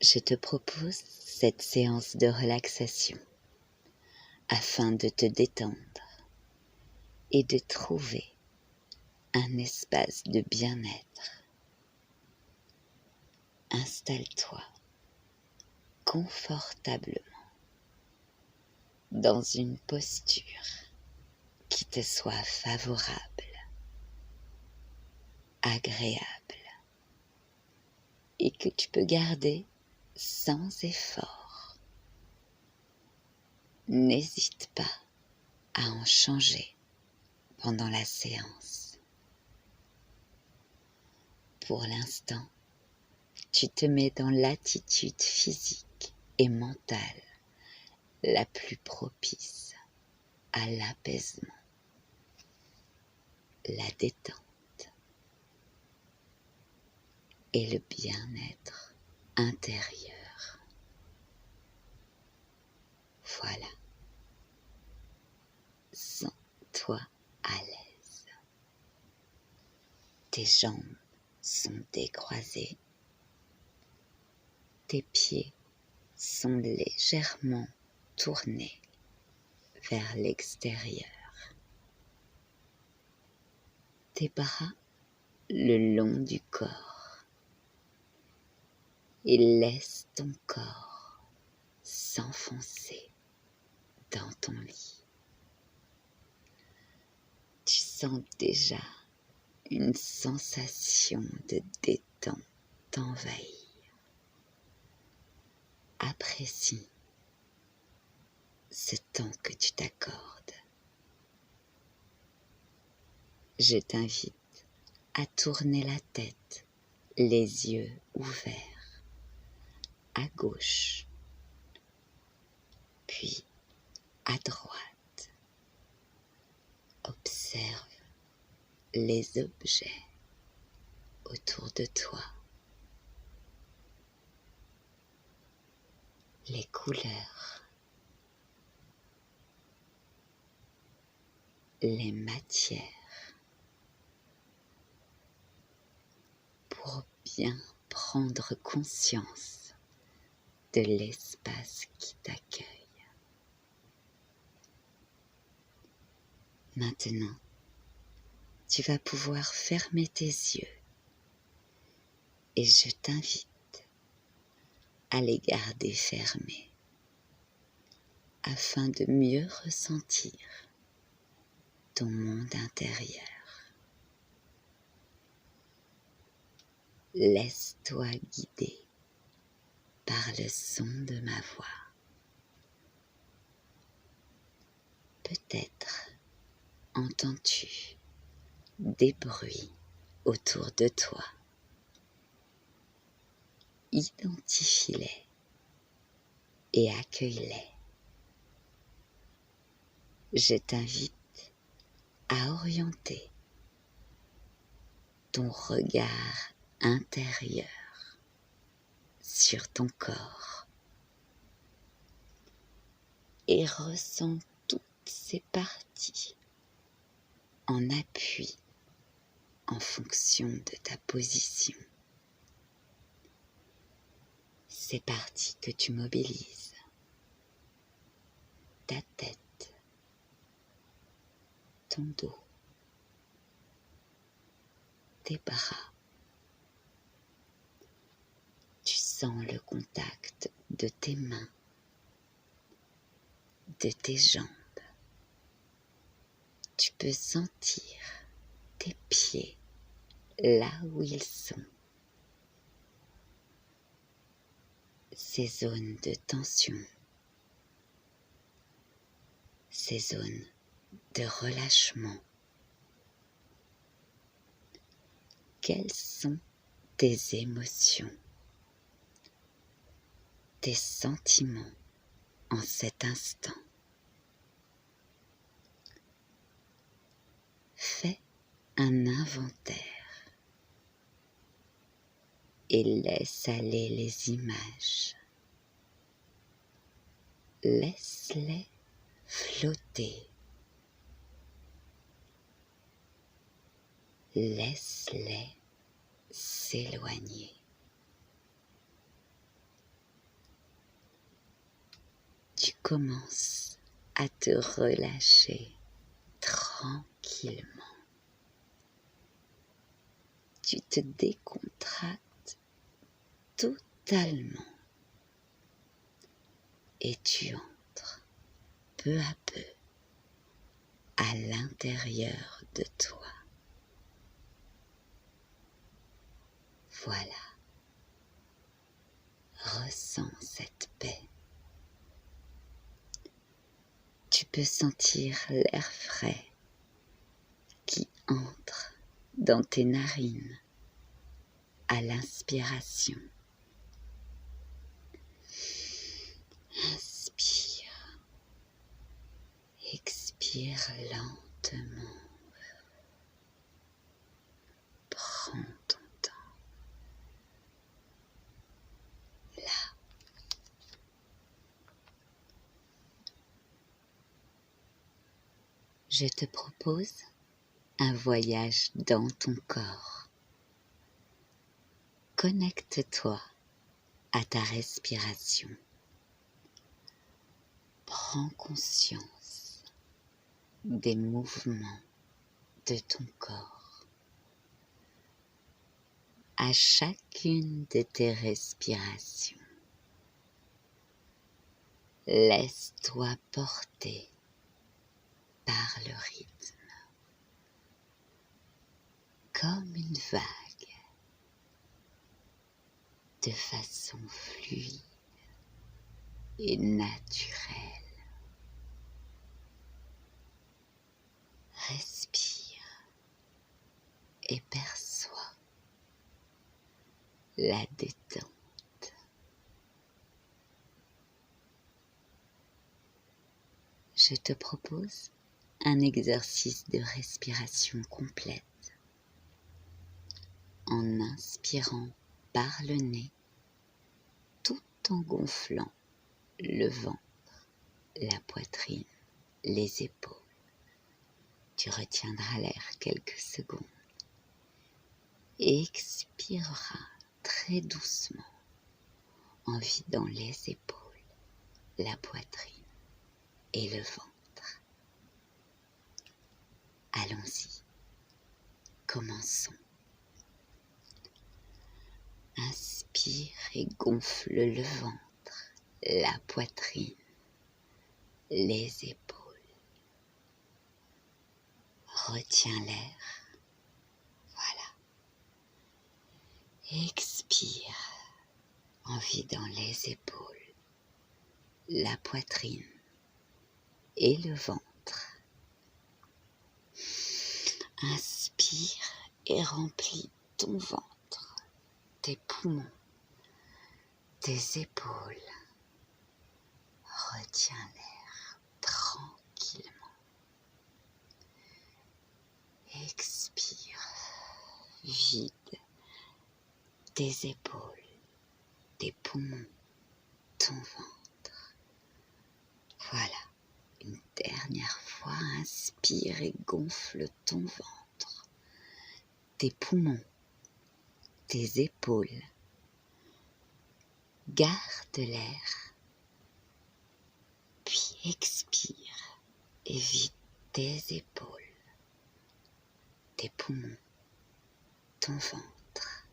je te propose cette séance de relaxation afin de te détendre et de trouver un espace de bien-être. Installe-toi confortablement dans une posture qui te soit favorable, agréable et que tu peux garder sans effort. N'hésite pas à en changer pendant la séance. Pour l'instant, tu te mets dans l'attitude physique et mentale la plus propice à l'apaisement, la détente et le bien-être intérieur. Voilà, sens-toi à l'aise. Tes jambes sont décroisées, tes pieds sont légèrement tournés vers l'extérieur. Tes bras le long du corps et laisse ton corps s'enfoncer dans ton lit. Tu sens déjà une sensation de détente t'envahir. Apprécie ce temps que tu t'accordes. Je t'invite à tourner la tête, les yeux ouverts, à gauche, puis à droite. Observe les objets autour de toi, les couleurs, les matières, pour bien prendre conscience de l'espace qui t'accueille. Maintenant, tu vas pouvoir fermer tes yeux et je t'invite à les garder fermés afin de mieux ressentir ton monde intérieur. Laisse-toi guider par le son de ma voix. Peut-être entends-tu des bruits autour de toi. Identifie-les et accueille-les. Je t'invite à orienter ton regard intérieur sur ton corps et ressens toutes ces parties en appui en fonction de ta position. Ces parties que tu mobilises, ta tête, ton dos, tes bras. Tu sens le contact de tes mains, de tes jambes. Tu peux sentir tes pieds là où ils sont. Ces zones de tension, ces zones de relâchement. Quelles sont tes émotions, tes sentiments en cet instant? Fais un inventaire et laisse aller les images. Laisse-les flotter. Laisse-les s'éloigner. tu commences à te relâcher tranquillement. Tu te décontractes totalement et tu entres peu à peu à l'intérieur de toi. Voilà, ressens cette paix. Tu peux sentir l'air frais qui entre dans tes narines à l'inspiration. Inspire, expire lentement. Prends ton temps. Là, je te propose un voyage dans ton corps. Connecte-toi à ta respiration. Prends conscience des mouvements de ton corps. À chacune de tes respirations, laisse-toi porter par le rythme, comme une vague, de façon fluide et naturelle. Respire et perçois la détente. Je te propose un exercice de respiration complète en inspirant par le nez tout en gonflant le ventre, la poitrine, les épaules. Tu retiendras l'air quelques secondes et expireras très doucement en vidant les épaules, la poitrine et le ventre. Allons-y, commençons. Inspire et gonfle le ventre, la poitrine, les épaules. Retiens l'air. Voilà. Expire en vidant les épaules, la poitrine et le ventre. Inspire et remplis ton ventre, tes poumons, tes épaules. Retiens l'air tranquillement. Expire, vide tes épaules, tes poumons, ton ventre. Voilà, une dernière fois, inspire et gonfle ton ventre, tes poumons, tes épaules. Garde l'air, puis expire et vide tes épaules, tes poumons, ton ventre.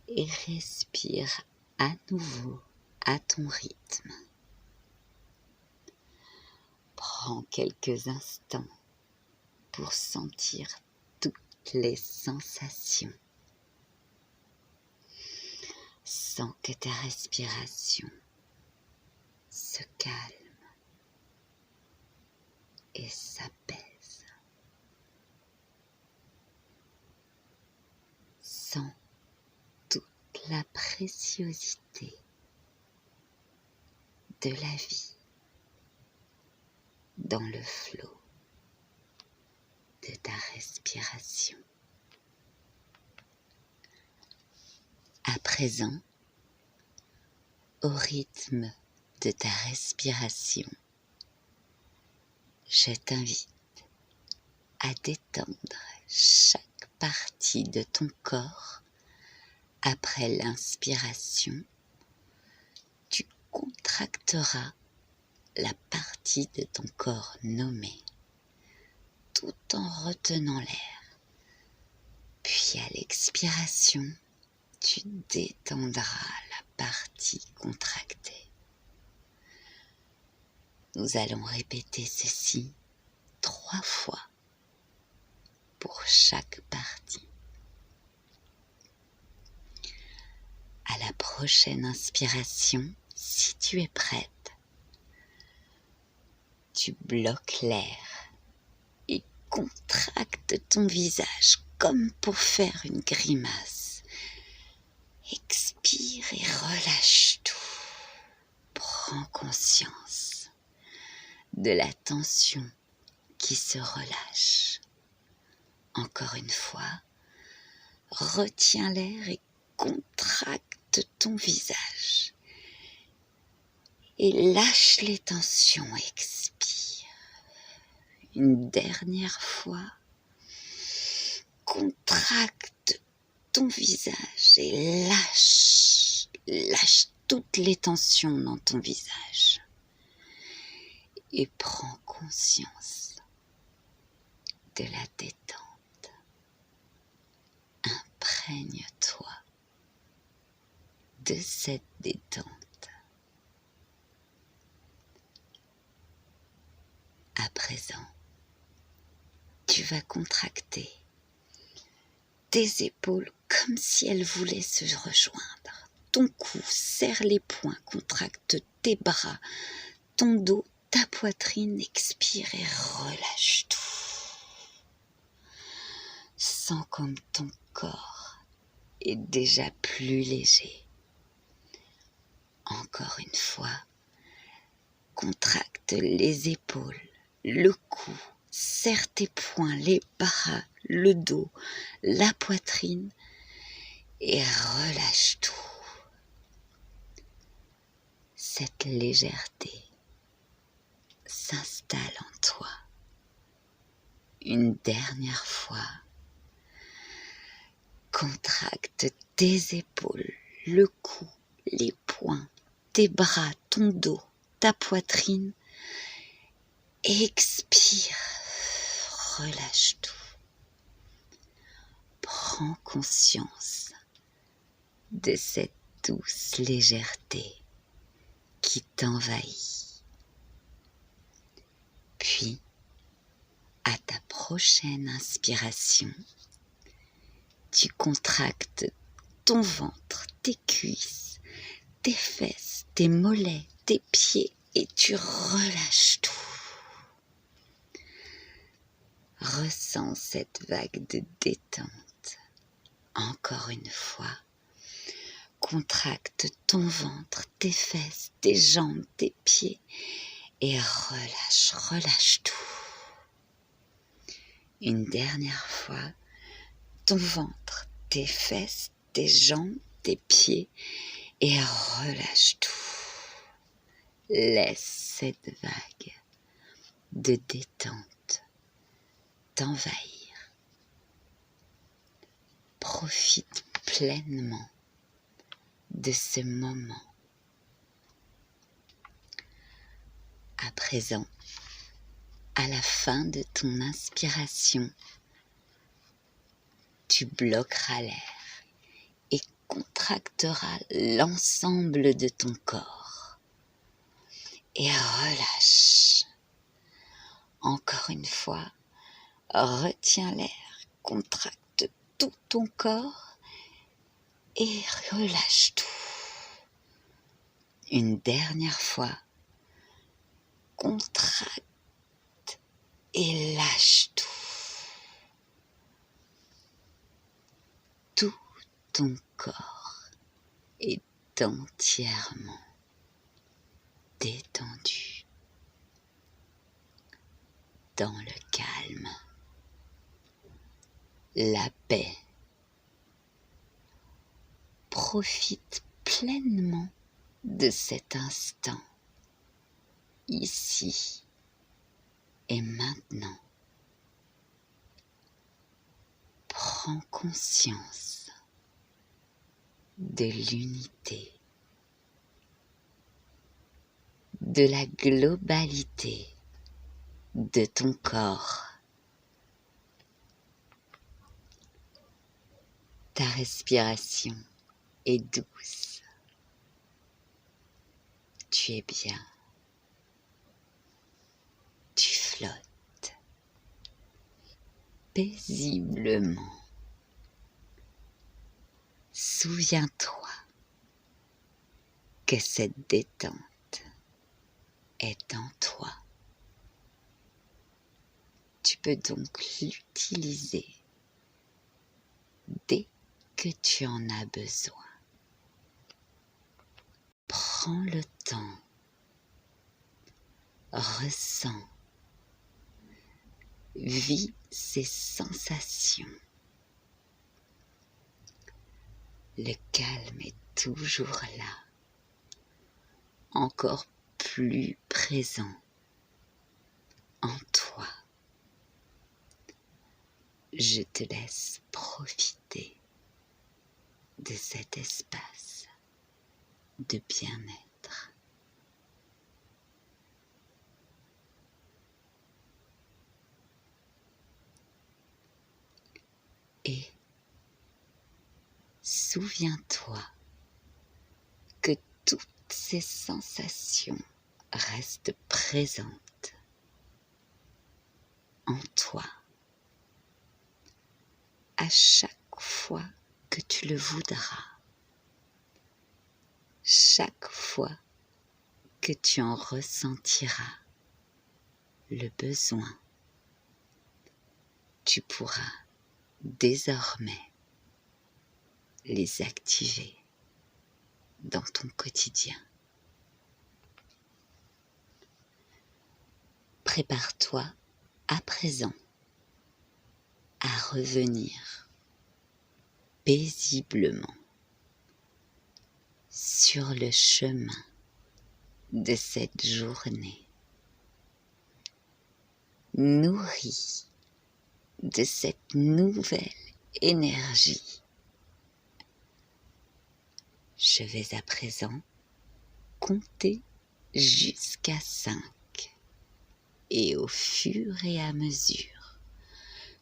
Et respire à nouveau à ton rythme. Prends quelques instants pour sentir toutes les sensations. Sens que ta respiration se calme et s'apaise. Sens toute la préciosité de la vie dans le flot de ta respiration. À présent, au rythme de ta respiration, je t'invite à détendre chaque partie de ton corps après l'inspiration. Tu contracteras la partie de ton corps nommée, tout en retenant l'air. Puis à l'expiration, tu détendras la partie contractée. Nous allons répéter ceci 3 fois pour chaque partie. À la prochaine inspiration, si tu es prête, tu bloques l'air et contractes ton visage comme pour faire une grimace. Expire et relâche tout. Prends conscience de la tension qui se relâche. Encore une fois, retiens l'air et contracte ton visage. Et lâche les tensions, expire. Une dernière fois, contracte ton visage et lâche toutes les tensions dans ton visage. Et prends conscience de la détente. Imprègne-toi de cette détente. À présent, tu vas contracter tes épaules comme si elles voulaient se rejoindre. Ton cou, serre les poings, contracte tes bras, ton dos, ta poitrine, expire et relâche tout. Sens comme ton corps est déjà plus léger. Encore une fois, contracte les épaules, le cou, serre tes poings, les bras, le dos, la poitrine et relâche tout. Cette légèreté s'installe en toi. Une dernière fois, contracte tes épaules, le cou, les poings, tes bras, ton dos, ta poitrine et expire. Relâche tout. Prends conscience de cette douce légèreté qui t'envahit. Puis, à ta prochaine inspiration, tu contractes ton ventre, tes cuisses, tes fesses, tes mollets, tes pieds et tu relâches tout. Ressens cette vague de détente. Encore une fois, contracte ton ventre, tes fesses, tes jambes, tes pieds et relâche tout. Une dernière fois, ton ventre, tes fesses, tes jambes, tes pieds et relâche tout. Laisse cette vague de détente t'envahir. Profite pleinement de ce moment. À présent, à la fin de ton inspiration, tu bloqueras l'air et contracteras l'ensemble de ton corps. Et relâche. Encore une fois, retiens l'air, contracte tout ton corps et relâche tout. Une dernière fois, contracte et lâche tout. Tout ton corps est entièrement détendu dans le calme, la paix. Profite pleinement de cet instant, ici et maintenant. Prends conscience de l'unité de la globalité de ton corps. Ta respiration est douce. Tu es bien. Tu flottes paisiblement. Souviens-toi que cette détente est en toi. Tu peux donc l'utiliser dès que tu en as besoin. Prends le temps, ressens, vis ces sensations. Le calme est toujours là, encore plus présent en toi. Je te laisse profiter de cet espace de bien-être. Et souviens-toi que toutes ces sensations restent présentes en toi à chaque fois que tu le voudras, chaque fois que tu en ressentiras le besoin. Tu pourras désormais les activer dans ton quotidien. Prépare-toi à présent à revenir paisiblement sur le chemin de cette journée, nourri de cette nouvelle énergie. Je vais à présent compter jusqu'à 5 et au fur et à mesure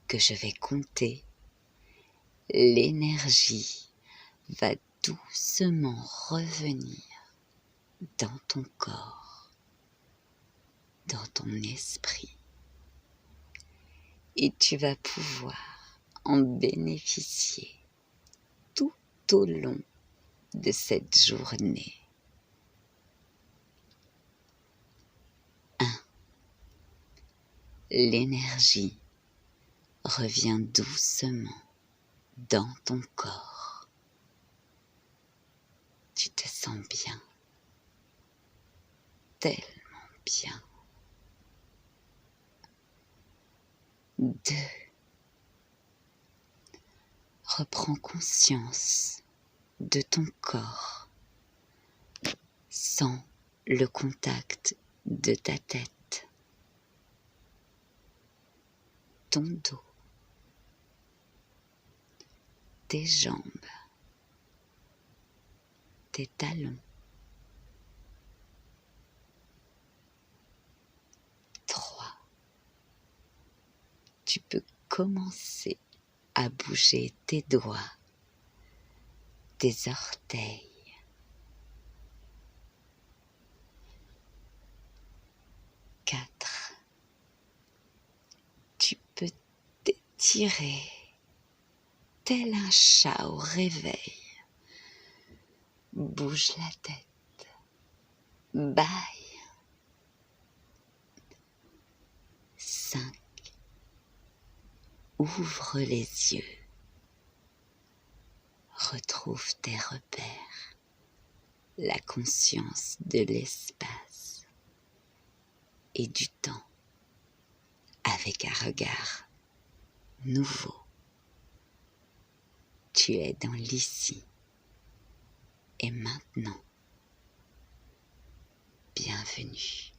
que je vais compter, l'énergie va doucement revenir dans ton corps, dans ton esprit, et tu vas pouvoir en bénéficier tout au long de cette journée. 1. L'énergie revient doucement dans ton corps. Tu te sens bien, tellement bien. 2. Reprends conscience de ton corps. Sens le contact de ta tête, ton dos, tes jambes, tes talons. 3. Tu peux commencer à bouger tes doigts, tes orteils. 4. Tu peux t'étirer tel un chat au réveil. Bouge la tête, bâille. 5. Ouvre les yeux. Retrouve tes repères, la conscience de l'espace et du temps avec un regard nouveau. Tu es dans l'ici et maintenant. Bienvenue.